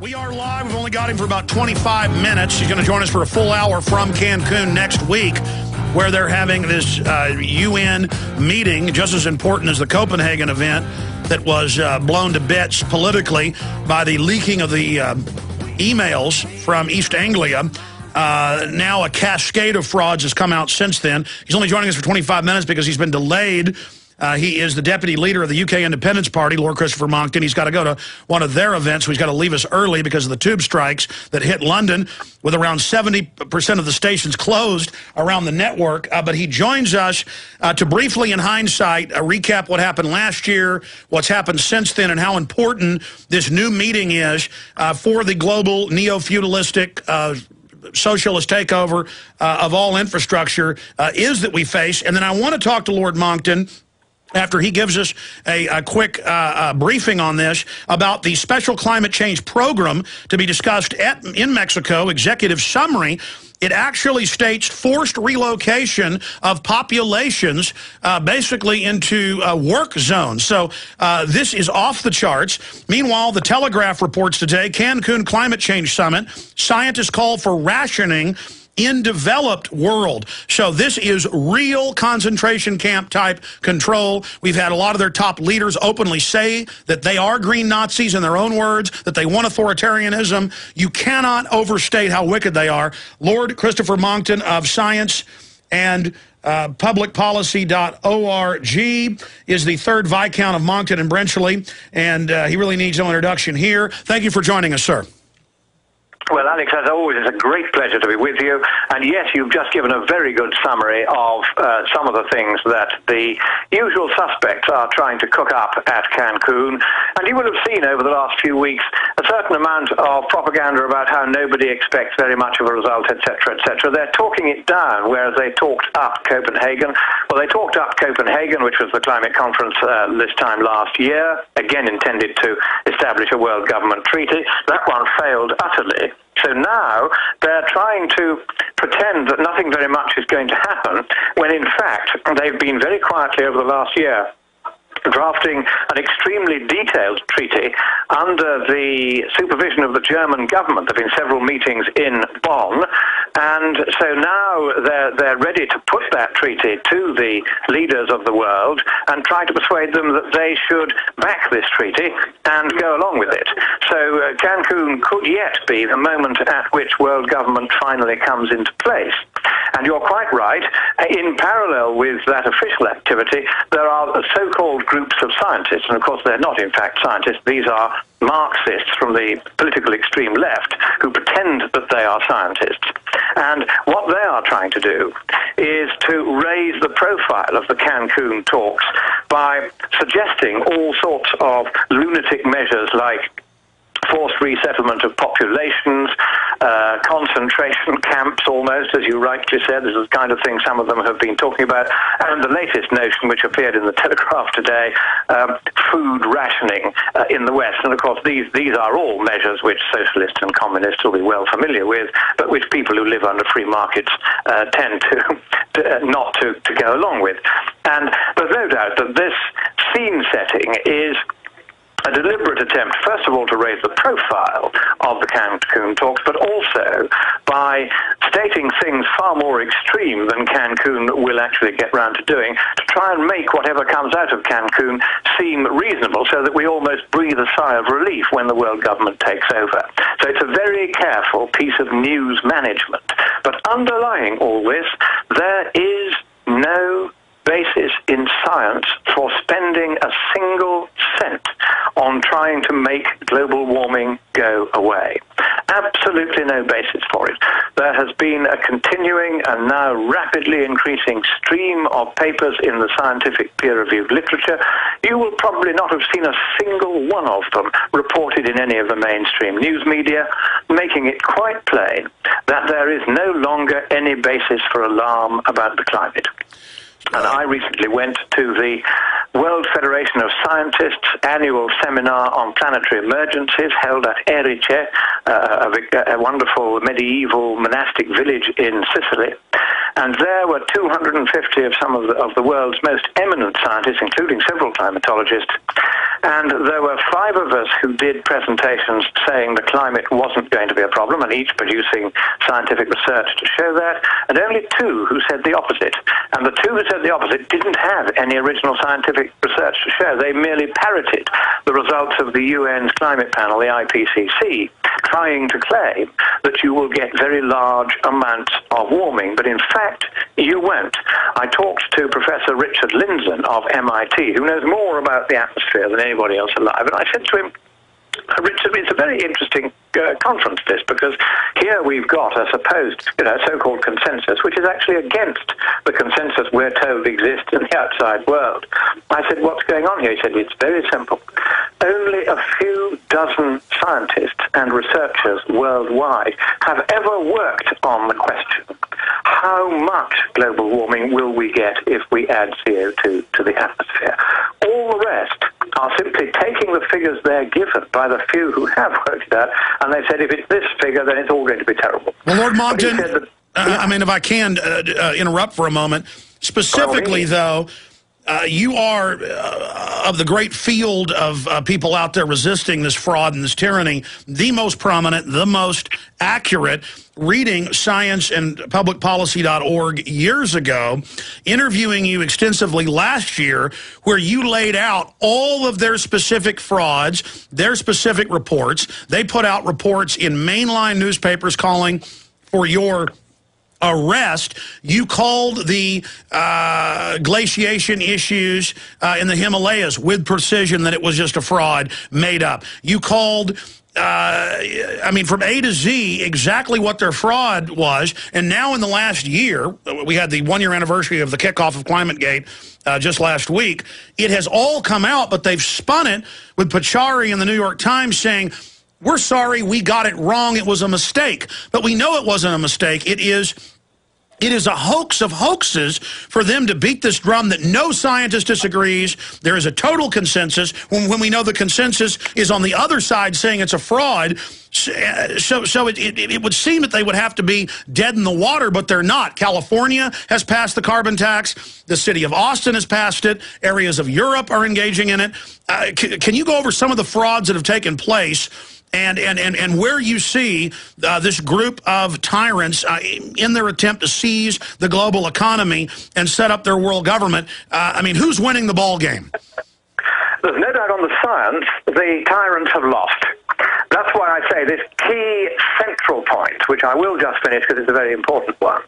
We are live. We've only got him for about 25 minutes. He's going to join us for a full hour from Cancun next week, where they're having this UN meeting, just as important as the Copenhagen event that was blown to bits politically by the leaking of the emails from East Anglia. Now a cascade of frauds has come out since then. He's only joining us for 25 minutes because he's been delayed. He is the deputy leader of the UK Independence Party, Lord Christopher Monckton. He's got to go to one of their events, so he's got to leave us early because of the tube strikes that hit London, with around 70% of the stations closed around the network. But he joins us to briefly, in hindsight, recap what happened last year, what's happened since then, and how important this new meeting is for the global neo-feudalistic socialist takeover of all infrastructure is that we face. And then I want to talk to Lord Monckton after he gives us a quick briefing on this, about the special climate change program to be discussed in Mexico, executive summary. It actually states forced relocation of populations basically into work zones. So this is off the charts. Meanwhile, the Telegraph reports today, Cancun Climate Change Summit, scientists call for rationing in developed world. So this is real concentration camp type control. We've had a lot of their top leaders openly say that they are green Nazis in their own words, that they want authoritarianism. You cannot overstate how wicked they are. Lord Christopher Monckton of Science and publicpolicy.org is the third Viscount of Monckton and Brenchley, and he really needs no introduction here. Thank you for joining us, sir. Well, Alex, as always, it's a great pleasure to be with you. And yes, you've just given a very good summary of some of the things that the usual suspects are trying to cook up at Cancun. And you will have seen over the last few weeks a certain amount of propaganda about how nobody expects very much of a result, etc., etc. They're talking it down, whereas they talked up Copenhagen. Well, they talked up Copenhagen, which was the climate conference this time last year, again intended to establish a world government treaty. That one failed utterly. So now they're trying to pretend that nothing very much is going to happen, when in fact they've been very quietly over the last year drafting an extremely detailed treaty under the supervision of the German government. There have been several meetings in Bonn, and so now they're ready to put that treaty to the leaders of the world and try to persuade them that they should back this treaty and go along with it. So Cancun could yet be the moment at which world government finally comes into place. And you're quite right. In parallel with that official activity, there are so-called groups of scientists, and of course they're not in fact scientists. These are Marxists from the political extreme left who pretend that they are scientists. And what they are trying to do is to raise the profile of the Cancun talks by suggesting all sorts of lunatic measures like forced resettlement of populations, concentration camps almost, as you rightly said. This is the kind of thing some of them have been talking about. And the latest notion, which appeared in the Telegraph today, food rationing in the West. And of course, these are all measures which socialists and communists will be well familiar with, but which people who live under free markets tend not to go along with. And there's no doubt that this scene setting is a deliberate attempt, first of all, to raise the profile of the Cancun talks, but also by stating things far more extreme than Cancun will actually get round to doing, to try and make whatever comes out of Cancun seem reasonable, so that we almost breathe a sigh of relief when the world government takes over. So it's a very careful piece of news management. But underlying all this, there is no basis in science for spending a single cent on trying to make global warming go away. Absolutely no basis for it. There has been a continuing and now rapidly increasing stream of papers in the scientific peer-reviewed literature. You will probably not have seen a single one of them reported in any of the mainstream news media, making it quite plain that there is no longer any basis for alarm about the climate. And I recently went to the World Federation of Scientists annual seminar on planetary emergencies held at Erice, a wonderful medieval monastic village in Sicily. And there were 250 of some of the world's most eminent scientists, including several climatologists. And there were 5 of us who did presentations saying the climate wasn't going to be a problem, and each producing scientific research to show that, and only 2 who said the opposite. And the 2 who said the opposite didn't have any original scientific research to show. They merely parroted the results of the UN's climate panel, the IPCC, trying to claim that you will get very large amounts of warming, but in fact, you won't. I talked to Professor Richard Lindzen of MIT, who knows more about the atmosphere than anybody else alive, and I said to him, Richard, it's a very interesting conference, this, because here we've got a supposed, so-called consensus, which is actually against the consensus we're told exists in the outside world. I said, what's going on here? He said, it's very simple. Only a few dozen scientists and researchers worldwide have ever worked on the question, how much global warming will we get if we add CO2 to the atmosphere? All the rest are simply taking the figures they're given by the few who have worked it out, and they said if it's this figure, then it's all going to be terrible. Well, Lord Monckton, I mean, if I can interrupt for a moment, specifically, though, you are of the great field of people out there resisting this fraud and this tyranny, the most prominent, the most accurate, reading science and publicpolicy.org years ago, interviewing you extensively last year, where you laid out all of their specific frauds, their specific reports. They put out reports in mainline newspapers calling for your arrest. You called the glaciation issues in the Himalayas with precision that it was just a fraud made up. You called I mean, from A to Z, exactly what their fraud was. And now in the last year, we had the 1-year anniversary of the kickoff of ClimateGate just last week. It has all come out, but they've spun it with Pachauri in the New York Times saying, we're sorry, we got it wrong, it was a mistake. But we know it wasn't a mistake. It is a hoax of hoaxes for them to beat this drum that no scientist disagrees. There is a total consensus when we know the consensus is on the other side saying it's a fraud. So it would seem that they would have to be dead in the water, but they're not. California has passed the carbon tax. The city of Austin has passed it. Areas of Europe are engaging in it. Can you go over some of the frauds that have taken place and where you see this group of tyrants in their attempt to seize the global economy and set up their world government? I mean, who's winning the ball game? There's no doubt on the science, the tyrants have lost. That's why I say this key central point, which I will just finish because it's a very important one,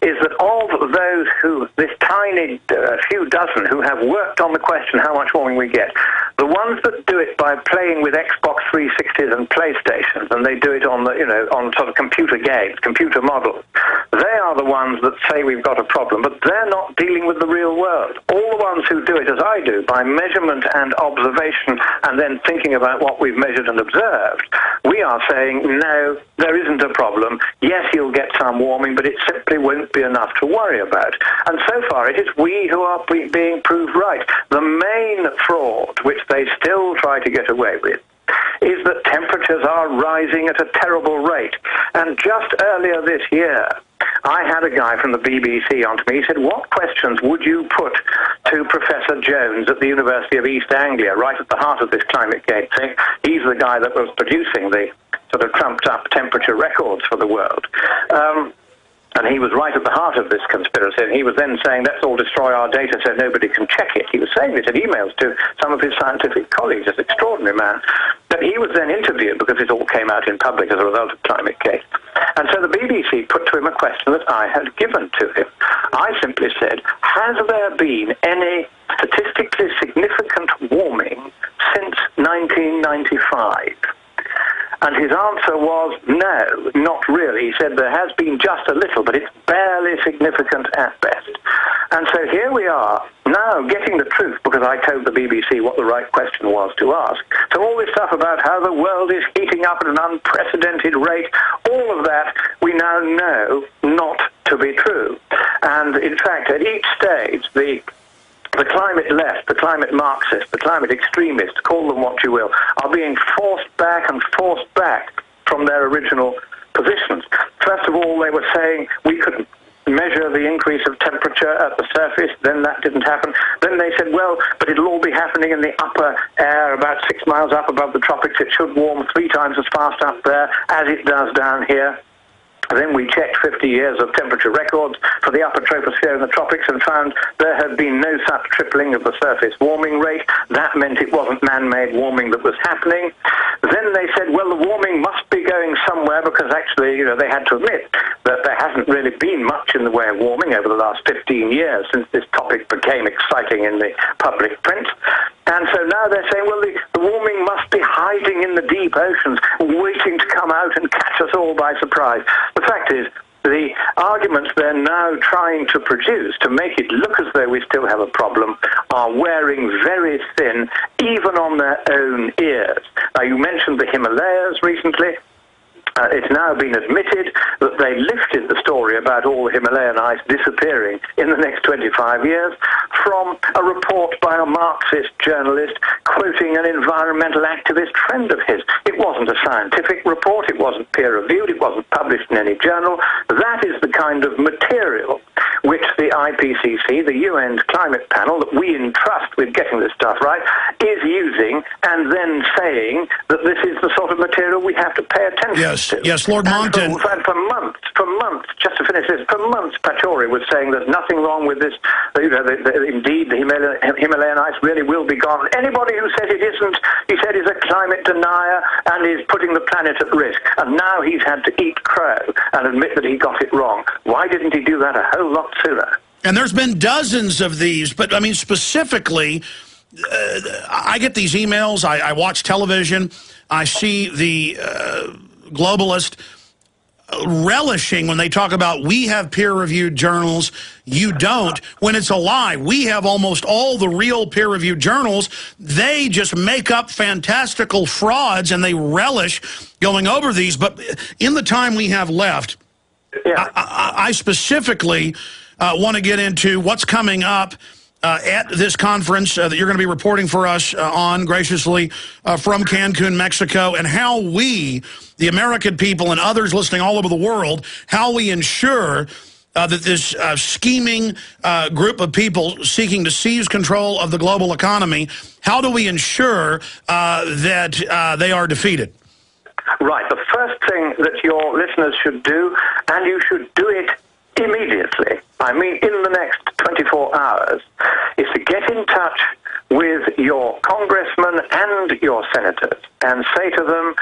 is that of those who, this tiny few dozen who have worked on the question how much warming we get, the ones that do it by playing with Xbox 360s and PlayStations, and they do it on the, on sort of computer games, computer models, they are the ones that say we've got a problem, but they're not dealing with the real world. All the ones who do it as I do, by measurement and observation, and then thinking about what we've measured and observed, we are saying, no, there isn't a problem. Yes, you'll get some warming, but it simply won't be enough to worry about. And so far, it is we who are being proved right. The main fraud, which they still try to get away with, is that temperatures are rising at a terrible rate. And just earlier this year, I had a guy from the BBC on to me. He said, what questions would you put to Professor Jones at the University of East Anglia, right at the heart of this ClimateGate thing? He's the guy that was producing the sort of trumped-up temperature records for the world. And he was right at the heart of this conspiracy, and he was then saying, let's all destroy our data so nobody can check it. He was saying this in emails to some of his scientific colleagues, this extraordinary man. But he was then interviewed, because it all came out in public as a result of ClimateGate. And so the BBC put to him a question that I had given to him. I simply said, has there been any statistically significant warming since 1995? And his answer was, no, not really. He said there has been just a little, but it's barely significant at best. And so here we are, now getting the truth, because I told the BBC what the right question was to ask. So all this stuff about how the world is heating up at an unprecedented rate, all of that we now know not to be true. And in fact, at each stage, the climate left, the climate Marxists, the climate extremists, call them what you will, are being forced back from their original positions. First of all, they were saying we could measure the increase of temperature at the surface. Then that didn't happen. Then they said, well, but it'll all be happening in the upper air, about 6 miles up above the tropics. It should warm 3 times as fast up there as it does down here. Then we checked 50 years of temperature records for the upper troposphere in the tropics and found there had been no such tripling of the surface warming rate. That meant it wasn't man-made warming that was happening. Then they said, well, the warming must be going somewhere, because actually, you know, they had to admit that there hasn't really been much in the way of warming over the last 15 years since this topic became exciting in the public print. And so now they're saying, well, the warming must be hiding in the deep oceans, waiting to come out and catch us all by surprise. The fact is, the arguments they're now trying to produce to make it look as though we still have a problem are wearing very thin, even on their own ears. Now, you mentioned the Himalayas recently. It's now been admitted that they lifted the story about all the Himalayan ice disappearing in the next 25 years from a report by a Marxist journalist quoting an environmental activist friend of his. It wasn't a scientific report, it wasn't peer-reviewed, it wasn't published in any journal. That is the kind of material which the IPCC, the UN's climate panel that we entrust with getting this stuff right, is using, and then saying that this is the sort of material we have to pay attention to. Yes, Lord Monckton. And for months, just to finish this, for months, Pachauri was saying there's nothing wrong with this. You know, indeed, the Himalayan ice really will be gone. Anybody who says it isn't, he said, is a climate denier and is putting the planet at risk. And now he's had to eat crow and admit that he got it wrong. Why didn't he do that a whole lot sooner? And there's been dozens of these, but I mean, specifically, I get these emails, I watch television, I see the globalist relishing when they talk about we have peer-reviewed journals, you don't, when it's a lie. We have almost all the real peer-reviewed journals. They just make up fantastical frauds, and they relish going over these. But in the time we have left, I specifically want to get into what's coming up at this conference that you're going to be reporting for us on graciously from Cancun, Mexico, and how we, the American people and others listening all over the world, how we ensure that this scheming group of people seeking to seize control of the global economy, how do we ensure that they are defeated? Right. The first thing that your listeners should do, and you should do it immediately, I mean in the next 24 hours, is to get in touch with your congressmen and your senators and say to them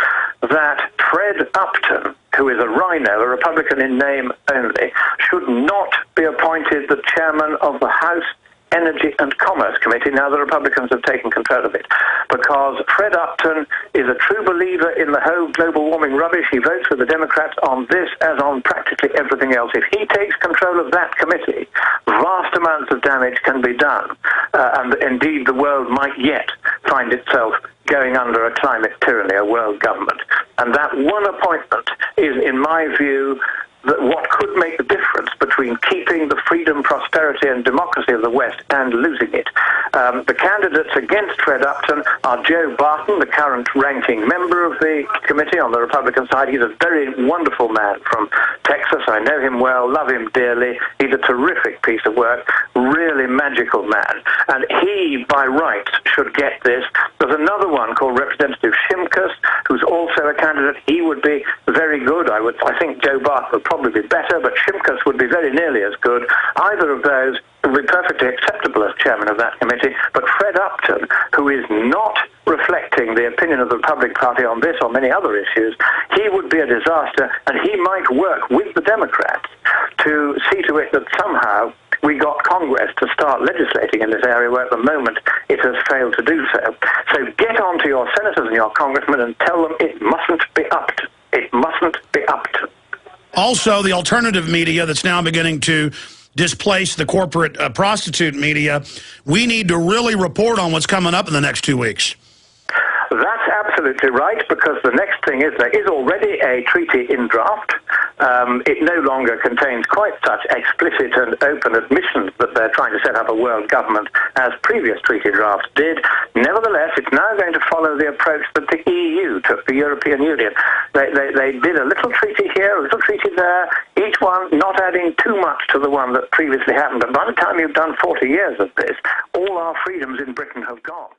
that Fred Upton, who is a rhino, a Republican in name only, should not be appointed the chairman of the House Energy and Commerce Committee now the Republicans have taken control of it, because Fred Upton is a true believer in the whole global warming rubbish. He votes with the Democrats on this as on practically everything else. If he takes control of that committee, vast amounts of damage can be done, and indeed the world might yet find itself going under a climate tyranny, a world government. And that one appointment is, in my view, that what could make the difference between keeping the freedom, prosperity and democracy of the West and losing it. The candidates against Fred Upton are Joe Barton, the current ranking member of the committee on the Republican side. He's a very wonderful man from Texas. I know him well, love him dearly. He's a terrific piece of work, really magical man. And he, by rights, should get this. There's another one called Representative Shimkus, who's also a candidate. He would be very good. I think Joe Barton would probably be better, but Shimkus would be very nearly as good. Either of those would be perfectly acceptable as chairman of that committee. But Fred Upton, who is not reflecting the opinion of the Republican Party on this or many other issues, he would be a disaster, and he might work with the Democrats to see to it that somehow we got Congress to start legislating in this area where at the moment it has failed to do so. So get on to your senators and your congressmen and tell them it mustn't be upped. It mustn't be upped. Also, the alternative media that's now beginning to displace the corporate prostitute media, we need to really report on what's coming up in the next 2 weeks. That's absolutely right, because the next thing is there is already a treaty in draft. It no longer contains quite such explicit and open admissions that they're trying to set up a world government as previous treaty drafts did. Nevertheless, it's now going to follow the approach that the EU took, the European Union. They did a little treaty here, a little treaty there, each one not adding too much to the one that previously happened. But by the time you've done 40 years of this, all our freedoms in Britain have gone.